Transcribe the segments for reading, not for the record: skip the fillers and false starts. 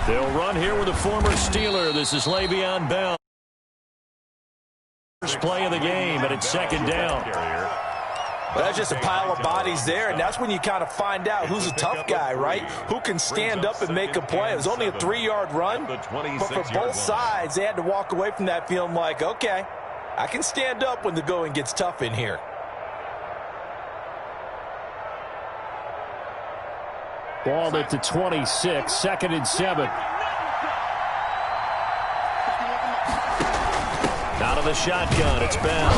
They'll run here with a former Steeler. This is Le'Veon Bell. First play of the game, and it's second down. But that's just a pile of bodies there, and that's when you kind of find out who's a tough guy, right? Who can stand up and make a play. It was only a 3-yard run, but for both sides, they had to walk away from that feeling like, okay, I can stand up when the going gets tough in here. Ball at the 26, 2nd and 7. Out of the shotgun, it's Bell.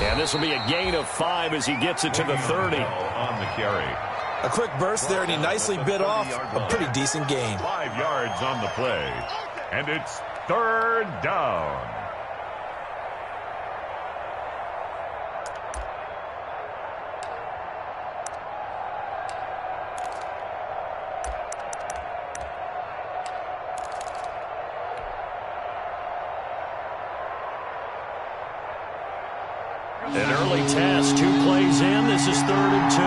And this will be a gain of 5 as he gets it to the 30. On the carry. A quick burst there, and he nicely bit off a pretty decent gain. 5 yards on the play. And it's 3rd down. An early test, 2 plays in. This is 3rd and 2.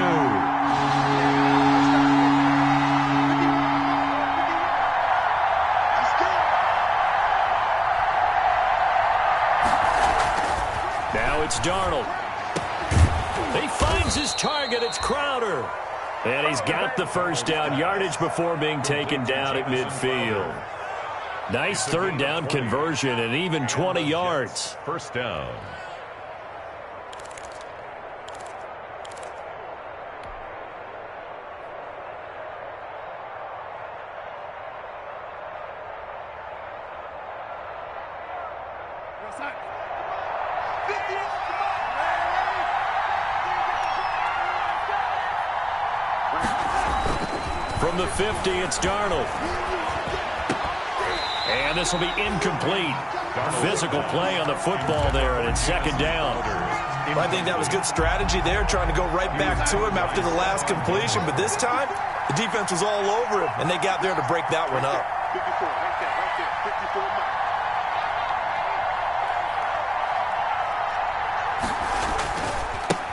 Now it's Darnold. He finds his target. It's Crowder. And he's got the first down yardage before being taken down at midfield. Nice 3rd down conversion and even 20 yards. First down. From the 50, it's Darnold. And this will be incomplete. Physical play on the football there, and it's 2nd down. Well, I think that was good strategy there, trying to go right back to him after the last completion. But this time, the defense was all over him, and they got there to break that one up.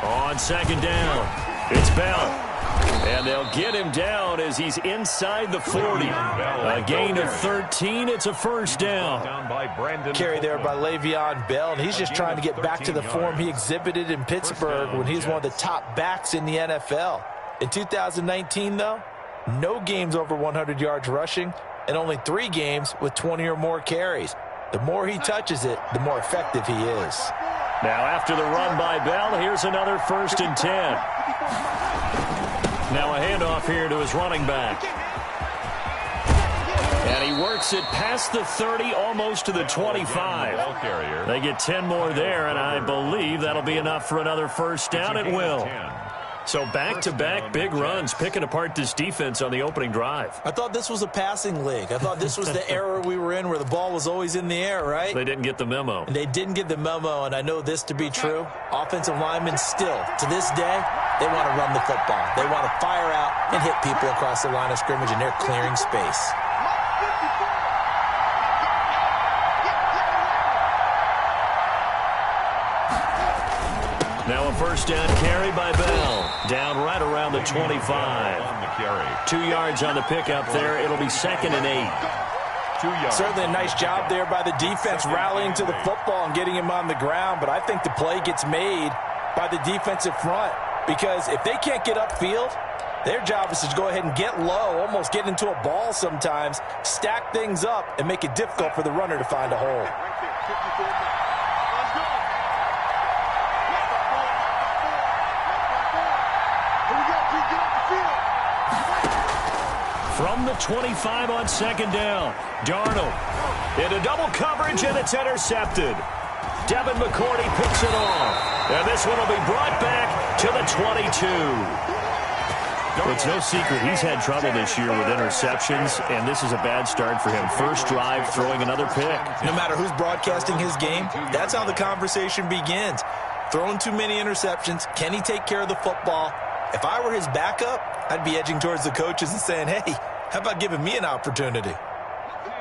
On 2nd down, it's Bell. And they'll get him down as he's inside the 40. A gain of 13. It's a first down. Carry there by Le'Veon Bell, and he's just trying to get back to the form he exhibited in Pittsburgh when he was one of the top backs in the NFL. In 2019, though, no games over 100 yards rushing and only 3 games with 20 or more carries. The more he touches it, the more effective he is. Now after the run by Bell, here's another 1st and 10. Now a handoff here to his running back. And he works it past the 30, almost to the 25. They get 10 more there, and I believe that'll be enough for another first down. It will. So back-to-back big runs, picking apart this defense on the opening drive. I thought this was a passing league. I thought this was the era we were in where the ball was always in the air, right? They didn't get the memo. And they didn't get the memo, and I know this to be true. Offensive linemen still, to this day, they want to run the football. They want to fire out and hit people across the line of scrimmage, and they're clearing space. Now a first down carry by Bell. Down right around the 25. 2 yards on the pickup there. It'll be 2nd and 8. 2 yards. Certainly a nice job there by the defense rallying to the football and getting him on the ground. But I think the play gets made by the defensive front. Because if they can't get upfield, their job is to go ahead and get low, almost get into a ball sometimes, stack things up, and make it difficult for the runner to find a hole. From the 25 on 2nd down, Darnold into double coverage, and it's intercepted. Devin McCourty picks it off, and this one will be brought back to the 22. It's no secret he's had trouble this year with interceptions, and this is a bad start for him. First drive, throwing another pick. No matter who's broadcasting his game, that's how the conversation begins. Throwing too many interceptions, can he take care of the football? If I were his backup, I'd be edging towards the coaches and saying, hey, how about giving me an opportunity?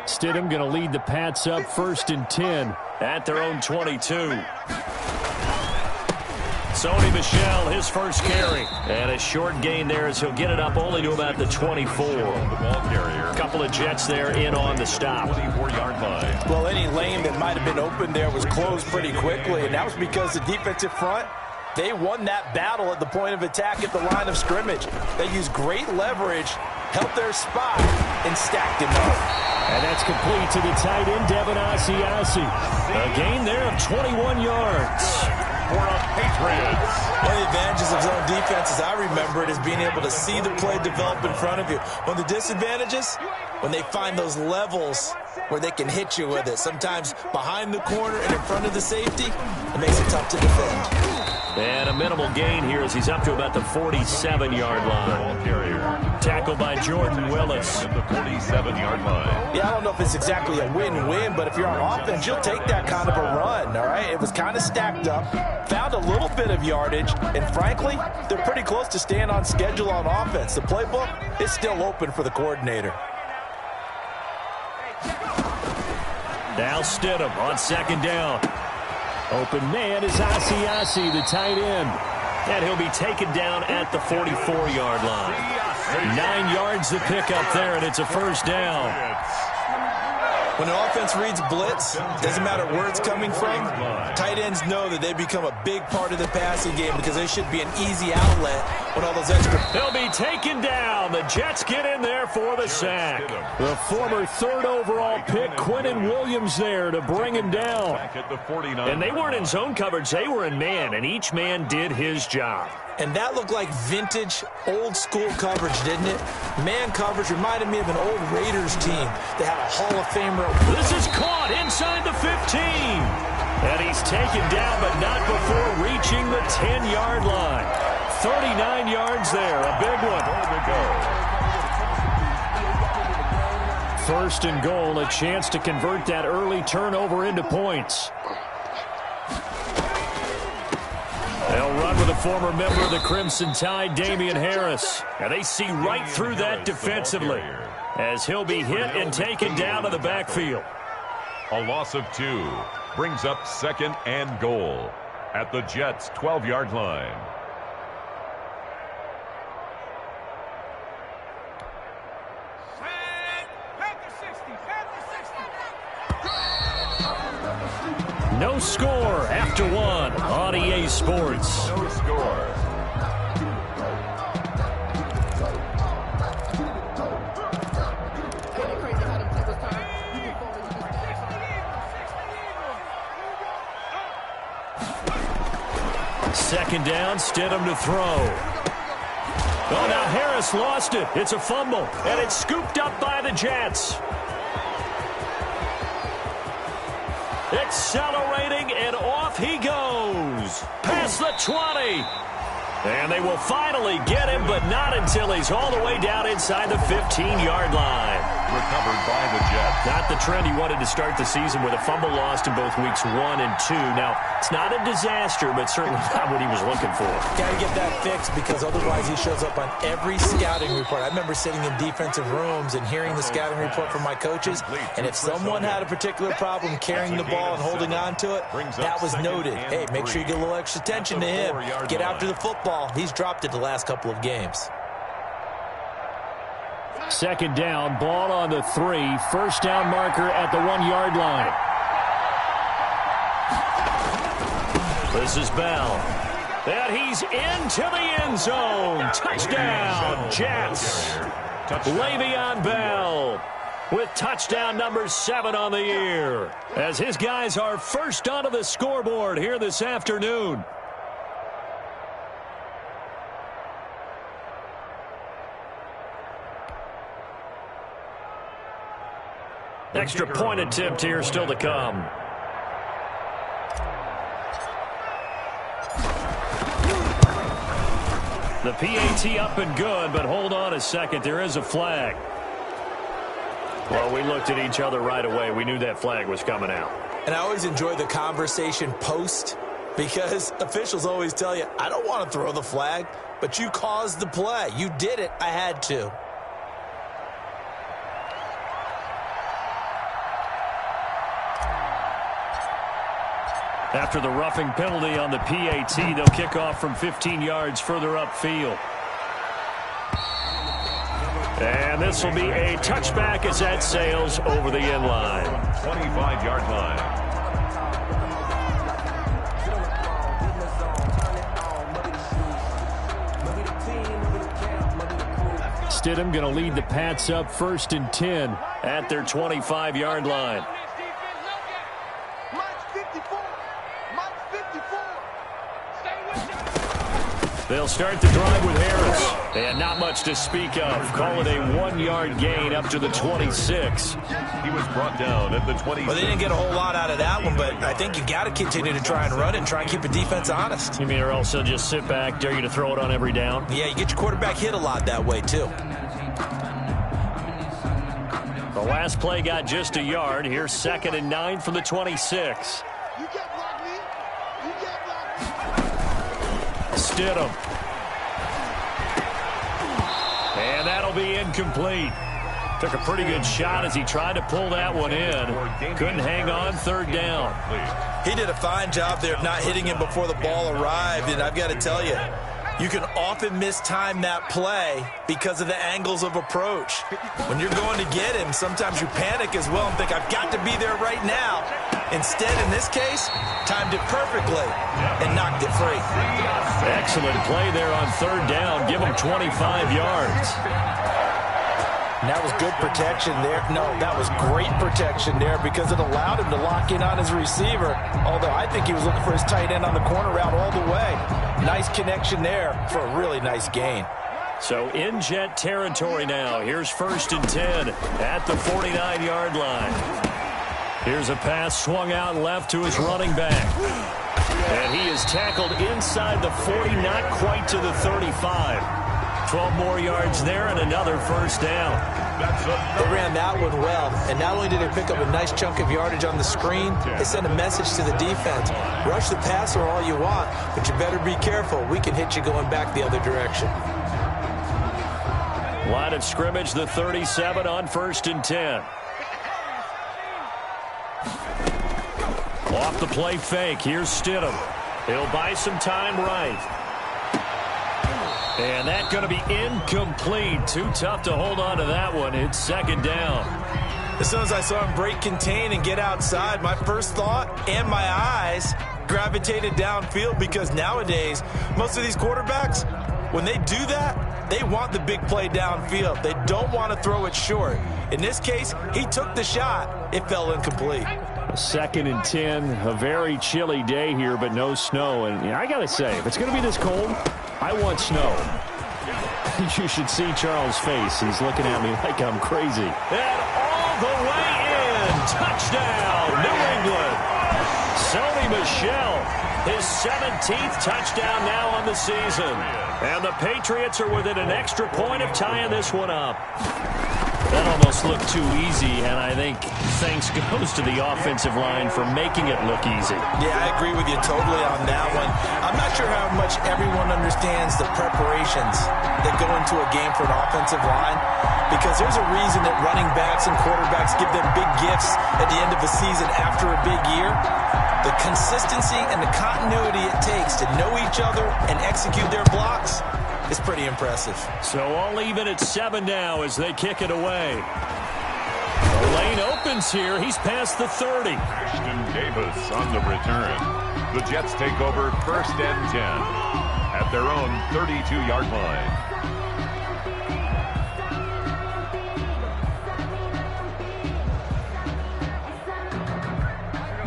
Stidham going to lead the Pats up 1st and 10 at their own 22. Sony Michel, his first carry. And a short gain there as he'll get it up only to about the 24. The ball carrier. A couple of Jets there in on the stop. 24-yard line. Well, any lane that might have been open there was closed pretty quickly, and that was because the defensive front, they won that battle at the point of attack at the line of scrimmage. They used great leverage, held their spot, and stacked him up. And that's complete to the tight end, Devin Asiasi. A gain there of 21 yards. For the Patriots. One of the advantages of zone defense, as I remember it, is being able to see the play develop in front of you. One of the disadvantages, when they find those levels where they can hit you with it. Sometimes behind the corner and in front of the safety, it makes it tough to defend. And a minimal gain here as he's up to about the 47-yard line. Ball carrier. Tackled by Jordan Willis. At the 47-yard line. Yeah, I don't know if it's exactly a win-win, but if you're on offense, you'll take that kind of a run, all right? It was kind of stacked up, found a little bit of yardage, and frankly, they're pretty close to staying on schedule on offense. The playbook is still open for the coordinator. Now Stidham on second down. Open man is Asiasi, the tight end. And he'll be taken down at the 44-yard line. 9 yards to pick up there, and it's a first down. When an offense reads blitz, doesn't matter where it's coming from, tight ends know that they become a big part of the passing game because they should be an easy outlet when all those extra... He'll be taken down. The Jets get in there for the sack. The former third overall pick, Quinnen Williams, there to bring him down. And they weren't in zone coverage. They were in man, and each man did his job. And that looked like vintage, old-school coverage, didn't it? Man coverage reminded me of an old Raiders team. They had a Hall of Famer. This is caught inside the 15. And he's taken down, but not before reaching the 10-yard line. 39 yards there, a big one. First and goal, a chance to convert that early turnover into points. They'll run with a former member of the Crimson Tide, Damian Harris. And they see right through that defensively as he'll be hit and taken down to the backfield. A loss of 2 brings up second and goal at the Jets' 12-yard line. No score after 1 on EA Sports. No score. Second down, Stidham to throw. Oh, now Harris lost it. It's a fumble, and it's scooped up by the Jets. Accelerating, and off he goes. Past the 20. And they will finally get him, but not until he's all the way down inside the 15-yard line. Recovered by the Jets. Not the trend he wanted to start the season with a fumble lost in both weeks 1 and 2. Now, it's not a disaster, but certainly not what he was looking for. Got to get that fixed because otherwise he shows up on every scouting report. I remember sitting in defensive rooms and hearing the scouting report from my coaches, and if someone had a particular problem carrying the ball and holding on to it, that was noted. Hey, make sure you get a little extra attention to him. Get after the football. He's dropped it the last couple of games. Second down, ball on the 3. First down marker at the 1-yard line. This is Bell. And he's into the end zone. Touchdown, Jets. Le'Veon Bell with touchdown number 7 on the year, as his guys are first onto the scoreboard here this afternoon. Extra point attempt here still to come. The PAT up and good, but hold on a second. There is a flag. Well, we looked at each other right away. We knew that flag was coming out. And I always enjoy the conversation post because officials always tell you, I don't want to throw the flag, but you caused the play. You did it. I had to. After the roughing penalty on the PAT, they'll kick off from 15 yards further upfield. And this will be a touchback as that sails over the end line. 25-yard line. Stidham going to lead the Pats up 1st and 10 at their 25-yard line. They'll start the drive with Harris. And not much to speak of. Call it a 1-yard gain up to the 26. He was brought down at the 26. Well, they didn't get a whole lot out of that one, but I think you got to continue to try and run it and try and keep the defense honest. You mean or else they'll just sit back, dare you to throw it on every down? Yeah, you get your quarterback hit a lot that way, too. The last play got just a yard. Here's 2nd and 9 from the 26. Stidham. And that'll be incomplete. Took a pretty good shot as he tried to pull that one in. Couldn't hang on 3rd down. He did a fine job there of not hitting him before the ball arrived, and I've got to tell you, you can often mistime that play because of the angles of approach. When you're going to get him, sometimes you panic as well and think, I've got to be there right now. Instead, in this case, timed it perfectly and knocked it free. Excellent play there on 3rd down. Give him 25 yards. And that was good protection there. No, that was great protection there because it allowed him to lock in on his receiver, although I think he was looking for his tight end on the corner route all the way. Nice connection there for a really nice gain. So in Jet territory now. Here's 1st and 10 at the 49-yard line. Here's a pass swung out left to his running back. And he is tackled inside the 40, not quite to the 35. 12 more yards there and another 1st down. They ran that one well, and not only did they pick up a nice chunk of yardage on the screen, they sent a message to the defense. Rush the passer all you want, but you better be careful. We can hit you going back the other direction. Line of scrimmage, the 37 on 1st and 10. Off the play fake. Here's Stidham. He'll buy some time right. And that's going to be incomplete. Too tough to hold on to that one. It's 2nd down. As soon as I saw him break contain and get outside, my first thought and my eyes gravitated downfield because nowadays, most of these quarterbacks, when they do that, they want the big play downfield. They don't want to throw it short. In this case, he took the shot. It fell incomplete. 2nd and 10, a very chilly day here, but no snow. And I got to say, if it's going to be this cold, I want snow. You should see Charles' face. He's looking at me like I'm crazy. And all the way in. Touchdown, New England. Sony Michel, his 17th touchdown now on the season. And the Patriots are within an extra point of tying this one up. That almost looked too easy, and I think thanks goes to the offensive line for making it look easy. Yeah, I agree with you totally on that one. I'm not sure how much everyone understands the preparations that go into a game for an offensive line, because there's a reason that running backs and quarterbacks give them big gifts at the end of the season after a big year. The consistency and the continuity it takes to know each other and execute their blocks is pretty impressive. So all even at 7 now as they kick it away. The lane opens here. He's past the 30. Christian Davis on the return. The Jets take over 1st and 10 at their own 32-yard line.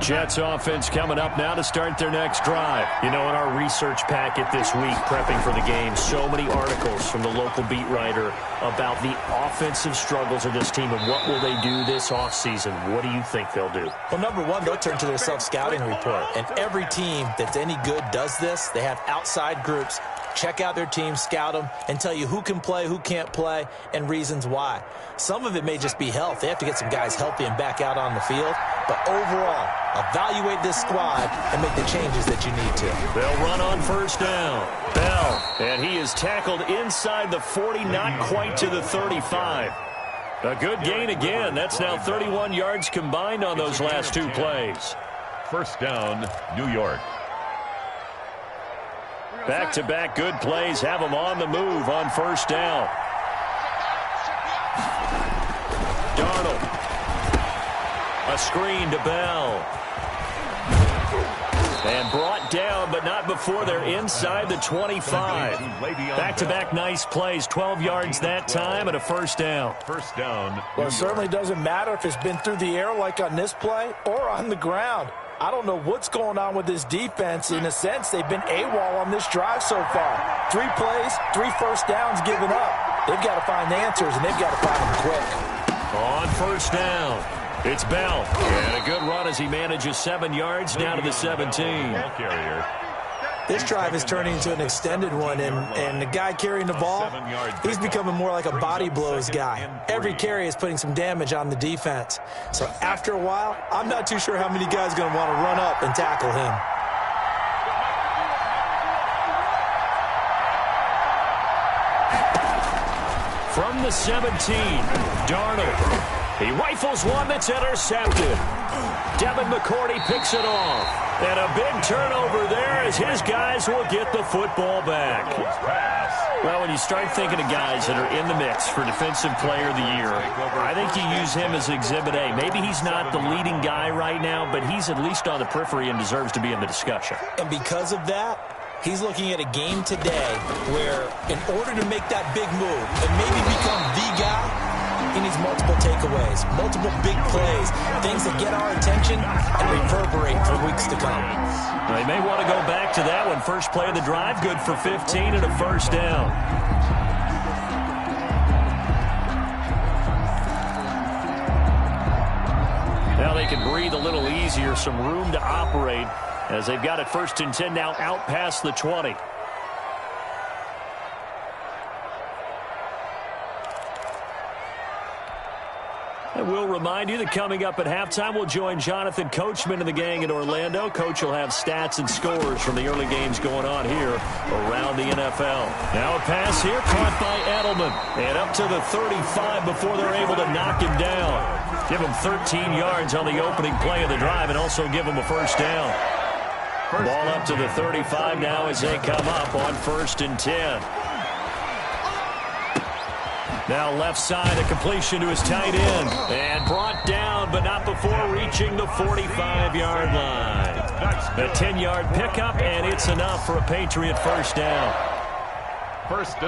Jets offense coming up now to start their next drive. You know, in our research packet this week, prepping for the game, so many articles from the local beat writer about the offensive struggles of this team and what will they do this offseason. What do you think they'll do? Well, number one, they'll turn to their self-scouting report. And every team that's any good does this. They have outside groups. Check out their team, scout them, and tell you who can play, who can't play, and reasons why. Some of it may just be health. They have to get some guys healthy and back out on the field. But overall, evaluate this squad and make the changes that you need to. They'll run on 1st down. Bell, and he is tackled inside the 40, not quite to the 35. A good gain again. That's now 31 yards combined on those last 2 plays. First down, New York. Back-to-back good plays have them on the move on first down. Darnold. A screen to Bell. And brought down, but not before they're inside the 25. Back-to-back nice plays, 12 yards that time and a first down. First down. Well, it certainly doesn't matter if it's been through the air like on this play or on the ground. I don't know what's going on with this defense. In a sense, they've been AWOL on this drive so far. 3 plays, 3 first downs given up. They've got to find answers, and they've got to find them quick. On first down, it's Bell. And a good run as he manages 7 yards down to the 17. This drive is turning into an extended one, and the guy carrying the ball, he's becoming more like a body blows guy. Every carry is putting some damage on the defense. So after a while, I'm not too sure how many guys are going to want to run up and tackle him. From the 17, Darnold. He rifles one that's intercepted. Devin McCourty picks it off. And a big turnover there as his guys will get the football back. Well, when you start thinking of guys that are in the mix for Defensive Player of the Year, I think you use him as Exhibit A. Maybe he's not the leading guy right now, but he's at least on the periphery and deserves to be in the discussion. And because of that, he's looking at a game today where in order to make that big move and maybe become the guy, he needs multiple takeaways, multiple big plays, things that get our attention and reverberate for weeks to come. They may want to go back to that one. First play of the drive, good for 15 and a first down. Now they can breathe a little easier, some room to operate as they've got it first and 10 now out past the 20. And we'll remind you that coming up at halftime, we'll join Jonathan Coachman and the gang in Orlando. Coach will have stats and scores from the early games going on here around the NFL. Now a pass here caught by Edelman. And up to the 35 before they're able to knock him down. Give him 13 yards on the opening play of the drive and also give him a first down. Ball up to the 35 now as they come up on first and 10. Now left side, a completion to his tight end. And brought down, but not before reaching the 45-yard line. A 10-yard pickup, and it's enough for a Patriot first down.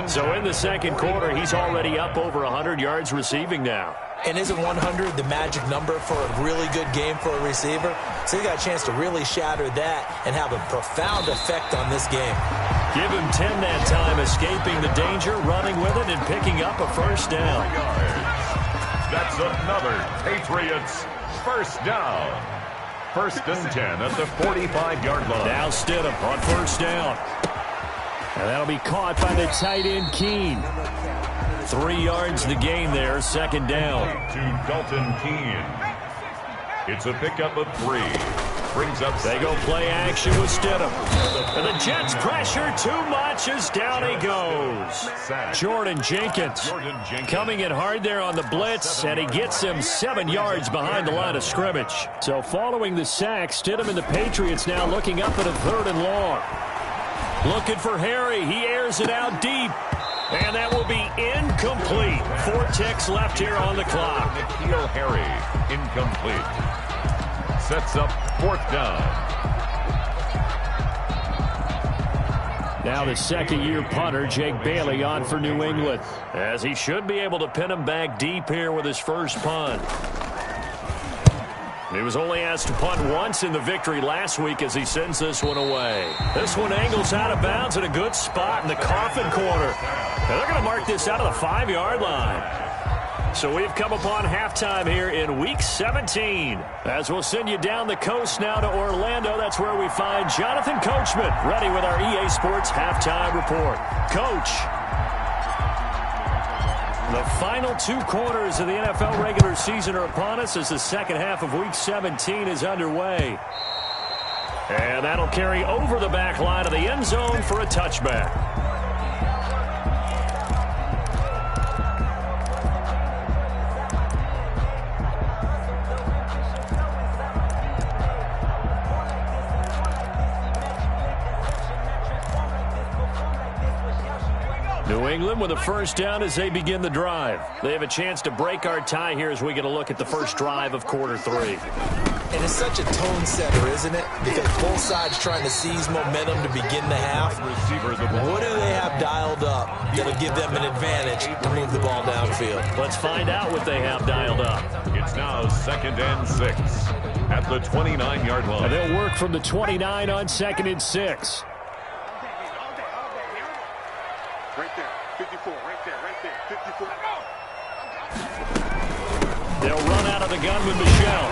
So in the second quarter, he's already up over 100 yards receiving now. And isn't 100 the magic number for a really good game for a receiver? So he got a chance to really shatter that and have a profound effect on this game. Give him 10 that time, escaping the danger, running with it, and picking up a first down. That's another Patriots first down. First and 10 at the 45-yard line. Now Stidham on first down. And that'll be caught by the tight end, Keene. 3 yards the gain there, second down. To Dalton Keene. It's a pickup of 3. Brings up. They go play action with Stidham. And the Jets pressure too much as down he goes. Jordan Jenkins coming in hard there on the blitz, and he gets him 7 yards behind the line of scrimmage. So following the sack, Stidham and the Patriots now looking up at a 3rd and long. Looking for Harry. He airs it out deep. And that will be incomplete. 4 ticks left here on the clock. N'Keal Harry, incomplete. Sets up 4th down. Now the second-year punter, Jake Bailey, on for New England, as he should be able to pin him back deep here with his first punt. He was only asked to punt once in the victory last week as he sends this one away. This one angles out of bounds at a good spot in the coffin corner. And they're going to mark this out of the 5-yard line. So we've come upon halftime here in Week 17. As we'll send you down the coast now to Orlando, that's where we find Jonathan Coachman, ready with our EA Sports Halftime Report. Coach, the final 2 quarters of the NFL regular season are upon us as the second half of Week 17 is underway. And that'll carry over the back line of the end zone for a touchback. England with a first down as they begin the drive. They have a chance to break our tie here as we get a look at the first drive of quarter 3. And it's such a tone setter, isn't it? Because both sides trying to seize momentum to begin the half. What do they have dialed up that'll give them an advantage to move the ball downfield? Let's find out what they have dialed up. It's now 2nd and 6 at the 29-yard line. And they'll work from the 29 on 2nd and 6. Right there, 54, right there, 54. They'll run out of the gun with Michelle.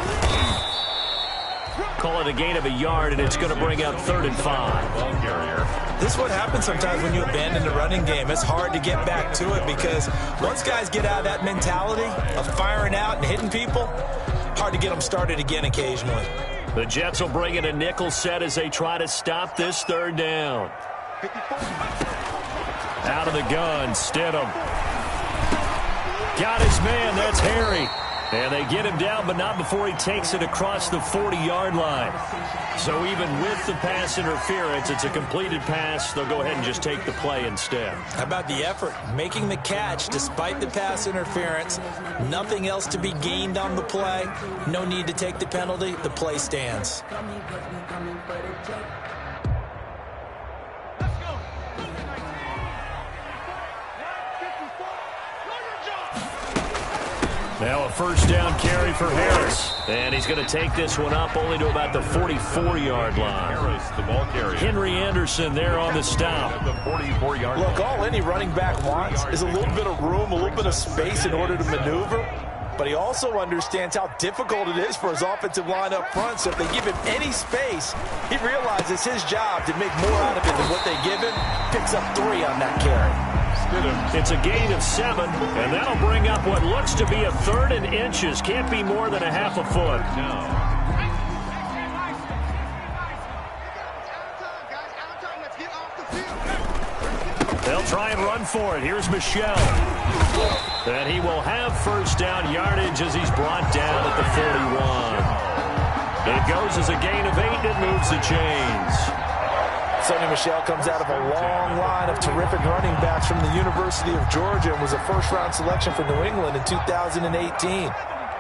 Call it a gain of a yard, and it's going to bring up 3rd and 5. This is what happens sometimes when you abandon the running game. It's hard to get back to it because once guys get out of that mentality of firing out and hitting people, hard to get them started again occasionally. The Jets will bring in a nickel set as they try to stop this 3rd down. Out of the gun, Stidham. Got his man, that's Harry. And they get him down, but not before he takes it across the 40-yard line. So even with the pass interference, it's a completed pass. They'll go ahead and just take the play instead. How about the effort? Making the catch despite the pass interference. Nothing else to be gained on the play. No need to take the penalty. The play stands. Now a first down carry for Harris. And he's going to take this one up only to about the 44-yard line. Harris, the ball carrier. Henry Anderson there on the stop. At the 44-yard line. Look, all any running back wants is a little bit of room, a little bit of space in order to maneuver. But he also understands how difficult it is for his offensive line up front. So if they give him any space, he realizes his job to make more out of it than what they give him. Picks up 3 on that carry. It's a gain of 7, and that'll bring up what looks to be a 3rd and inches. Can't be more than a half a foot. They'll try and run for it. Here's Michelle. And he will have first down yardage as he's brought down at the 41. It goes as a gain of 8 and moves the chains. Sonny Michel comes out of a long line of terrific running backs from the University of Georgia and was a first-round selection for New England in 2018.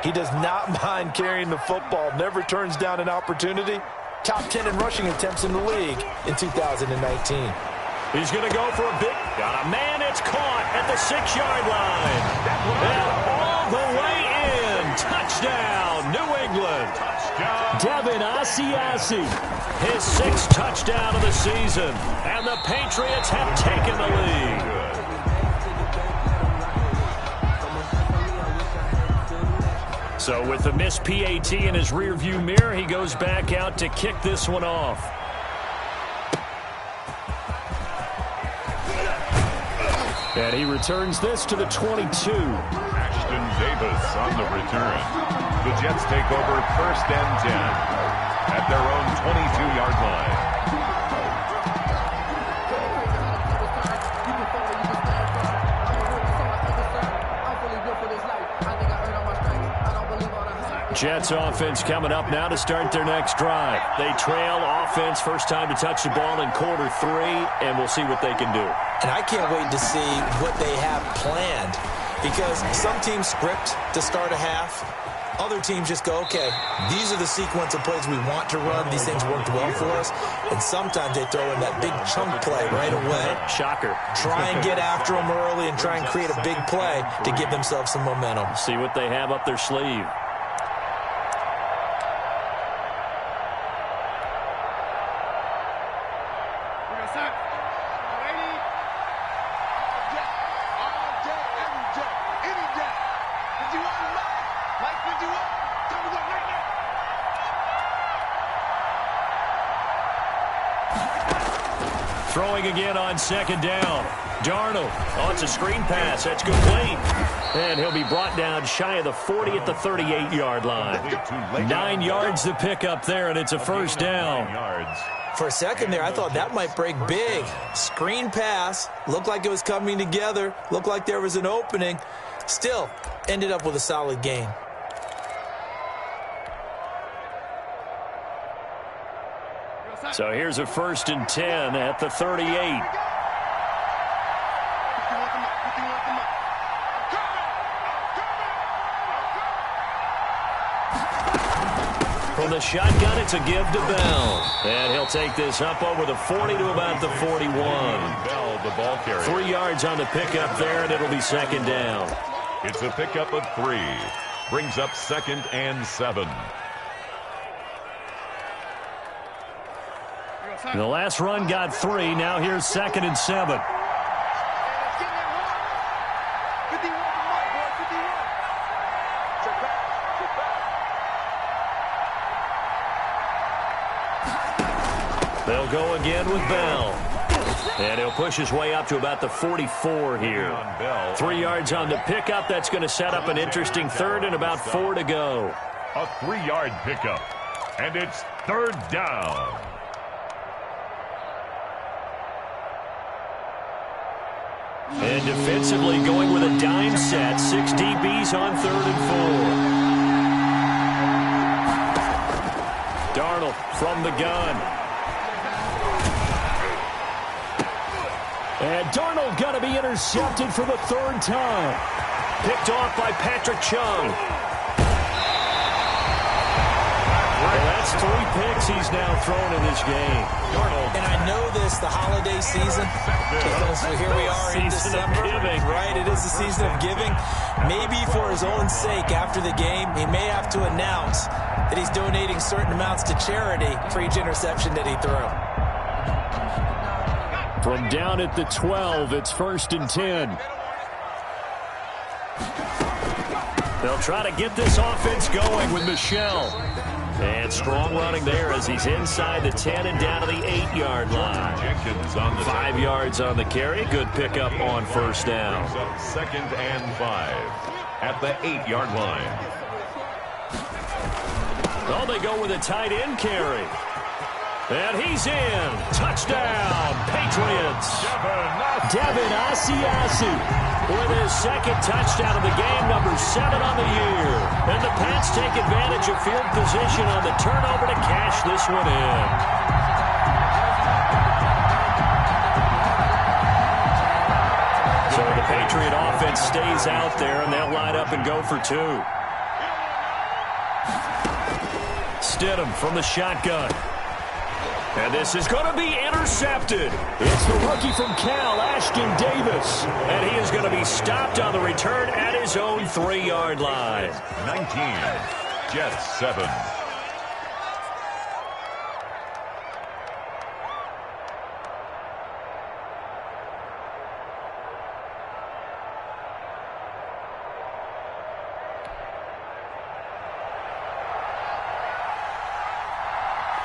He does not mind carrying the football, never turns down an opportunity. Top 10 in rushing attempts in the league in 2019. He's going to go for a big... Got a man, it's caught at the 6-yard line. And all the way in. Touchdown, New England. Devin Asiasi, his 6th touchdown of the season, and the Patriots have taken the lead. So with the missed PAT in his rearview mirror, he goes back out to kick this one off. And he returns this to the 22. Ashton Davis on the return. The Jets take over 1st and 10 at their own 22-yard line. Jets offense coming up now to start their next drive. They trail offense, first time to touch the ball in quarter 3, and we'll see what they can do. And I can't wait to see what they have planned because some teams script to start a half. Other teams just go, okay, these are the sequence of plays we want to run. These things worked well for us. And sometimes they throw in that big chunk play right away. Shocker. Try and get after them early and try and create a big play to give themselves some momentum. See what they have up their sleeve. Throwing again on 2nd down. Darnold. Oh, it's a screen pass. That's complete. And he'll be brought down shy of the 40 at the 38-yard line. 9 yards to pick up there, and it's a first down. For a second there, I thought that might break big. Screen pass. Looked like it was coming together. Looked like there was an opening. Still, ended up with a solid gain. So here's a 1st and 10 at the 38. From the shotgun, it's a give to Bell. And he'll take this up over the 40 to about the 41. Bell, the ball carrier. 3 yards on the pickup there, and it'll be second down. It's a pickup of 3. Brings up 2nd and 7. The last run got 3. Now here's 2nd and 7. They'll go again with Bell. And he'll push his way up to about the 44 here. 3 yards on the pickup. That's going to set up an interesting 3rd and about 4 to go. A 3-yard pickup. And it's 3rd down. And defensively going with a dime set. 6 DBs on 3rd and 4. Darnold from the gun. And Darnold going to be intercepted for the 3rd time. Picked off by Patrick Chung. Well, that's 3 picks he's now thrown in this game. And I know this, the holiday season, because here we are in December. Right, it is the season of giving. Maybe for his own sake, after the game, he may have to announce that he's donating certain amounts to charity for each interception that he threw. From down at the 12, it's 1st and 10. They'll try to get this offense going with Michel. And strong running there as he's inside the 10 and down to the 8-yard line. 5 yards on the carry. Good pickup on 1st down. 2nd and 5 at the 8-yard line. Oh, they go with a tight end carry. And he's in. Touchdown, Patriots. Devin Asiasi with his 2nd touchdown of the game, number 7 on the year. And the Pats take advantage of field position on the turnover to cash this one in. So the Patriot offense stays out there, and they'll line up and go for 2. Stidham from the shotgun. And this is going to be intercepted. It's the rookie from Cal, Ashton Davis. And he is going to be stopped on the return at his own 3-yard line. 19, Jets 7.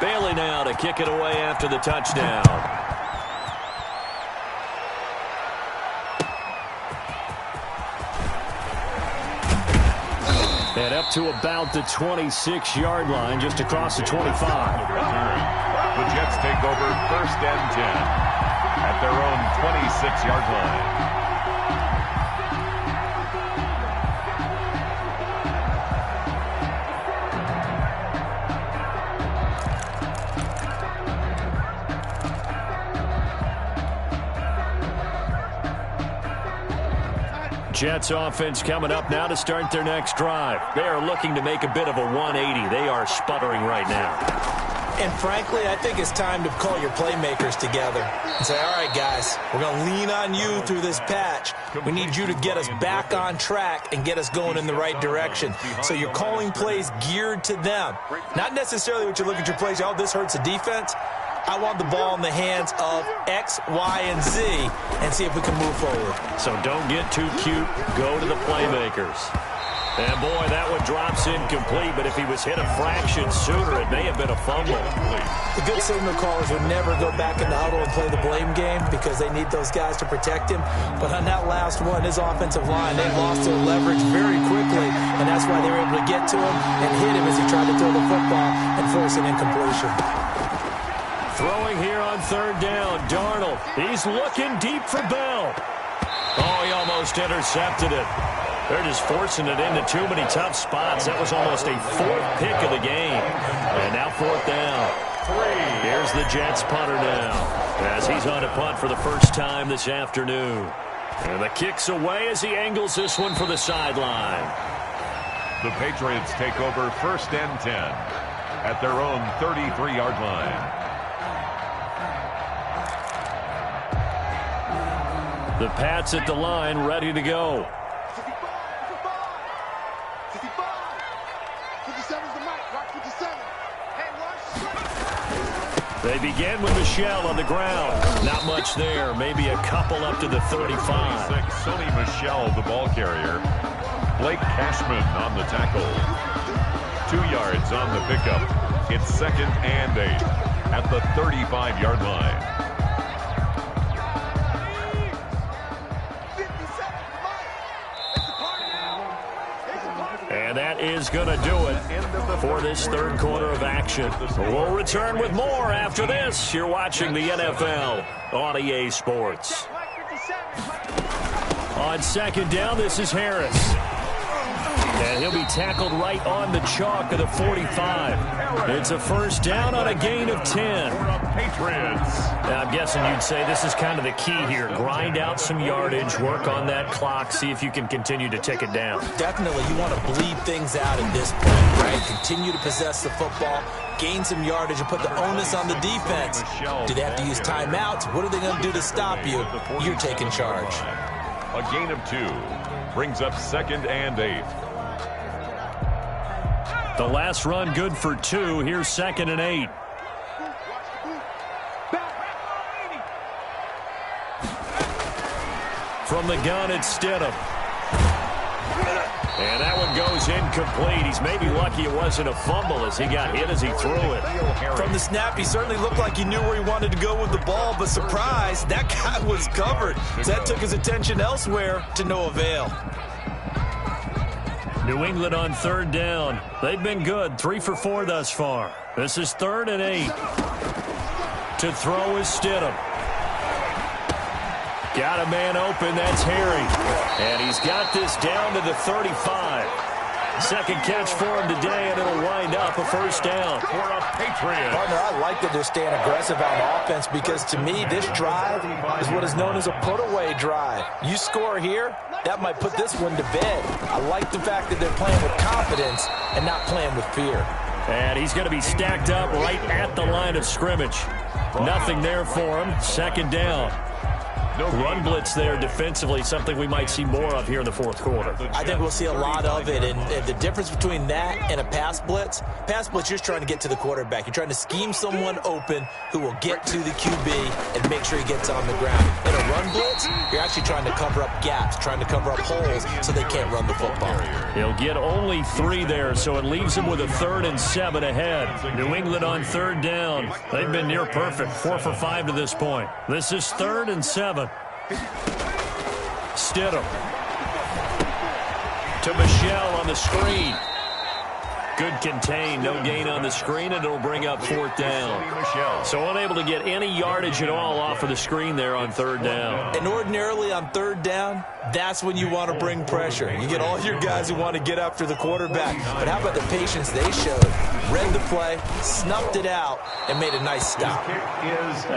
Bailey now to kick it away after the touchdown. And up to about the 26-yard line, just across the 25. The Jets take over 1st and 10 at their own 26-yard line. Jets offense coming up now to start their next drive. They are looking to make a bit of a 180. They are sputtering right now. And frankly, I think it's time to call your playmakers together and say, all right, guys, we're going to lean on you through this patch. We need you to get us back on track and get us going in the right direction. So you're calling plays geared to them. Not necessarily what you look at your plays, oh, this hurts the defense. I want the ball in the hands of X, Y, and Z and see if we can move forward. So don't get too cute. Go to the playmakers. And, boy, that one drops incomplete, but if he was hit a fraction sooner, it may have been a fumble. The good signal callers would never go back in the huddle and play the blame game because they need those guys to protect him. But on that last one, his offensive line, they lost their leverage very quickly, and that's why they were able to get to him and hit him as he tried to throw the football and force an incompletion. Throwing here on 3rd down, Darnold. He's looking deep for Bell. Oh, he almost intercepted it. They're just forcing it into too many tough spots. That was almost a 4th pick of the game. And now 4th down. Here's the Jets punter now as he's on a punt for the first time this afternoon. And the kick's away as he angles this one for the sideline. The Patriots take over 1st and 10 at their own 33-yard line. The Pats at the line, ready to go. 57's the mic. Watch 57. They begin with Michel on the ground. Not much there. Maybe a couple up to the 35. 26, Sonny Michel, the ball carrier. Blake Cashman on the tackle. 2 yards on the pickup. It's 2nd and 8 at the 35-yard line. And that is going to do it for this third quarter of action. We'll return with more after this. You're watching the NFL on EA Sports. On second down, this is Harris. And he'll be tackled right on the chalk of the 45. It's a first down on a gain of 10. Patriots. Now, I'm guessing you'd say this is kind of the key here. Grind out some yardage, work on that clock, see if you can continue to tick it down. Definitely, you want to bleed things out at this point, right? Continue to possess the football, gain some yardage, and put the onus on the defense. Do they have to use timeouts? What are they going to do to stop you? You're taking charge. A gain of 2 brings up 2nd and 8. The last run good for 2. Here's 2nd and 8. From the gun, it's Stidham. And that one goes incomplete. He's maybe lucky it wasn't a fumble as he got hit as he threw it. From the snap, he certainly looked like he knew where he wanted to go with the ball, but surprise, that guy was covered. So that took his attention elsewhere to no avail. New England on third down. They've been good. 3 for 4 thus far. This is 3rd and 8. To throw is Stidham. Got a man open. That's Harry. And he's got this down to the 35. Second catch for him today, and it'll wind up a first down. For a Patriot. Partner, I like that they're staying aggressive on offense because, to me, this drive is what is known as a put-away drive. You score here, that might put this one to bed. I like the fact that they're playing with confidence and not playing with fear. And he's going to be stacked up right at the line of scrimmage. Nothing there for him. Second down. Run blitz there defensively, something we might see more of here in the fourth quarter. I think we'll see a lot of it, and the difference between that and a pass blitz, you're just trying to get to the quarterback. You're trying to scheme someone open who will get to the QB and make sure he gets on the ground. In a run blitz, you're actually trying to cover up gaps, trying to cover up holes so they can't run the football. He'll get only 3 there, so it leaves him with a 3rd and 7 ahead. New England on third down. They've been near perfect, 4 for 5 to this point. This is 3rd and 7. Stidham to Michel on the screen. Good contain, no gain on the screen, and it'll bring up 4th down. So unable to get any yardage at all off of the screen there on 3rd down. And ordinarily on 3rd down, that's when you want to bring pressure. You get all your guys who want to get after the quarterback. But how about the patience they showed? Read the play, snuffed it out, and made a nice stop.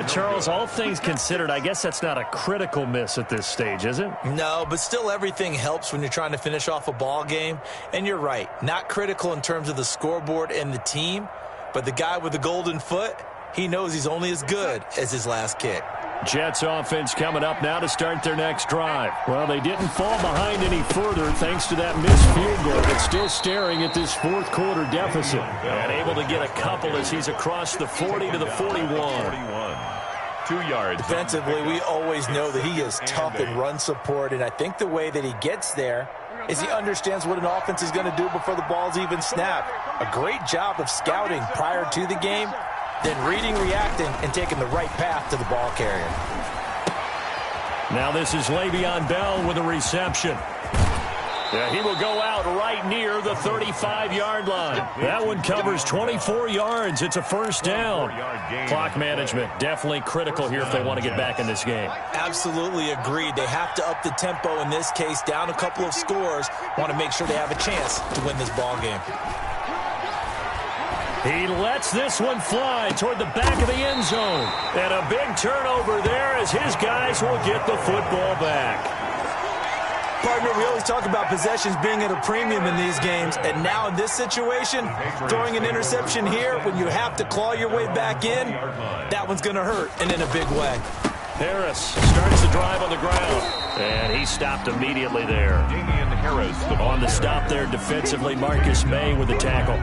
Charles, all things considered, I guess that's not a critical miss at this stage, is it? No, but still everything helps when you're trying to finish off a ball game. And you're right, not critical in terms of the scoreboard and the team, but the guy with the golden foot, he knows he's only as good as his last kick. Jets offense coming up now to start their next drive. Well, they didn't fall behind any further thanks to that missed field goal, but still staring at this fourth quarter deficit. And able to get a couple as he's across the 40 to the 41. 2 yards. Defensively, we always know that he is tough in run support, and I think the way that he gets there is he understands what an offense is going to do before the ball's even snapped. A great job of scouting prior to the game, then reading, reacting, and taking the right path to the ball carrier. Now this is Le'Veon Bell with a reception. Yeah, he will go out right near the 35-yard line. That one covers 24 yards. It's a first down. Clock management definitely critical here if they want to get back in this game. Absolutely agreed. They have to up the tempo in this case, down a couple of scores. Want to make sure they have a chance to win this ball game. He lets this one fly toward the back of the end zone. And a big turnover there as his guys will get the football back. Partner, we always talk about possessions being at a premium in these games, and now in this situation, throwing an interception here when you have to claw your way back in, that one's going to hurt, and in a big way. Harris starts the drive on the ground, and he stopped immediately there. On the stop there defensively, Marcus May with the tackle.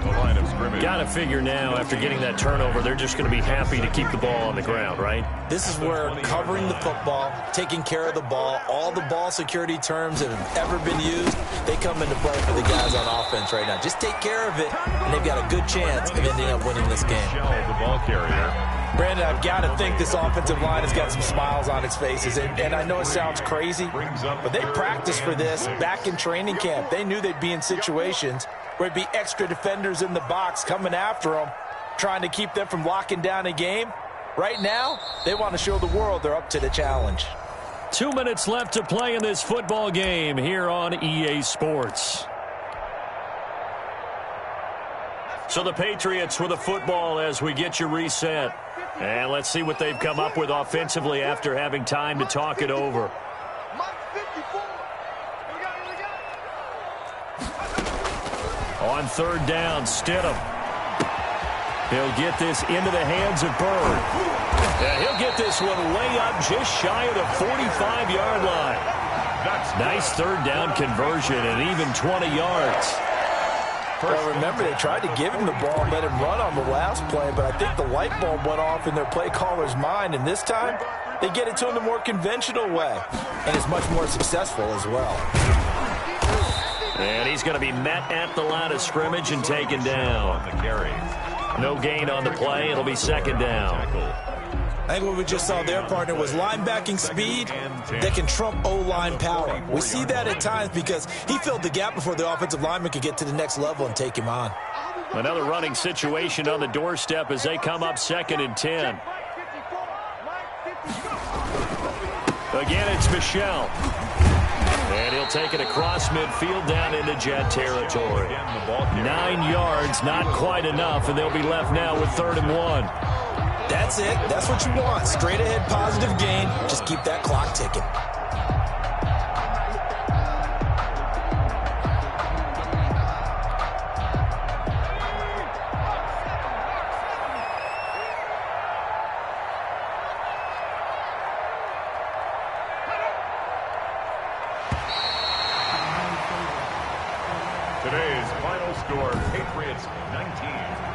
Got to figure now, after getting that turnover, they're just going to be happy to keep the ball on the ground, right? This is where covering the football, taking care of the ball, all the ball security terms that have ever been used, they come into play for the guys on offense right now. Just take care of it, and they've got a good chance of ending up winning this game. The ball carrier. Brandon, I've got to think this offensive line has got some smiles on its faces. And I know it sounds crazy, but they practiced for this back in training camp. They knew they'd be in situations where it'd be extra defenders in the box coming after them, trying to keep them from locking down a game. Right now, they want to show the world they're up to the challenge. 2 minutes left to play in this football game here on EA Sports. So the Patriots with the football as we get you reset. And let's see what they've come up with offensively after having time to talk it over. On third down, Stidham. He'll get this into the hands of Bird. And he'll get this one way up just shy of the 45-yard line. Nice third down conversion and even 20 yards. Well, remember, they tried to give him the ball and let him run on the last play, but I think the light bulb went off in their play caller's mind, and this time they get it to him the more conventional way, and it's much more successful as well. And he's going to be met at the line of scrimmage and taken down. No gain on the play. It'll be second down. I think what we just saw there, partner, was linebacking speed that can trump O-line power. We see that at times because he filled the gap before the offensive lineman could get to the next level and take him on. Another running situation on the doorstep as they come up second and 10. Again, it's Michel. And he'll take it across midfield down into Jet territory. 9 yards, not quite enough, and they'll be left now with 3rd and 1. That's it. That's what you want. Straight ahead positive gain. Just keep that clock ticking. Today's final score, Patriots 19,